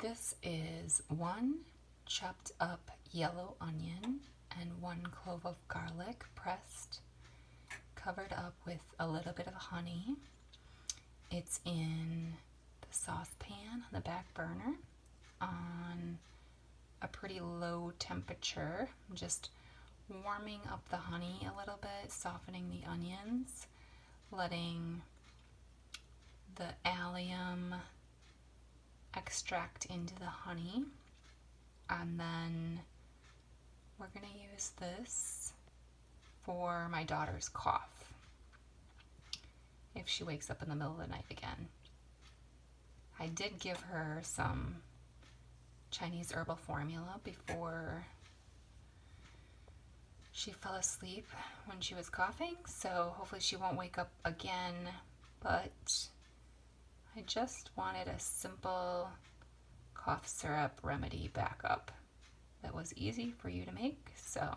This is 1 chopped up yellow onion and 1 clove of garlic pressed, covered up with a little bit of honey. It's in the saucepan on the back burner on a pretty low temperature. I'm just warming up the honey a little bit, softening the onions, letting the allium extract into the honey, and then we're going to use this for my daughter's cough if she wakes up in the middle of the night again. I did give her some Chinese herbal formula before she fell asleep when she was coughing, so hopefully she won't wake up again, but I just wanted a simple cough syrup remedy backup that was easy for you to make, so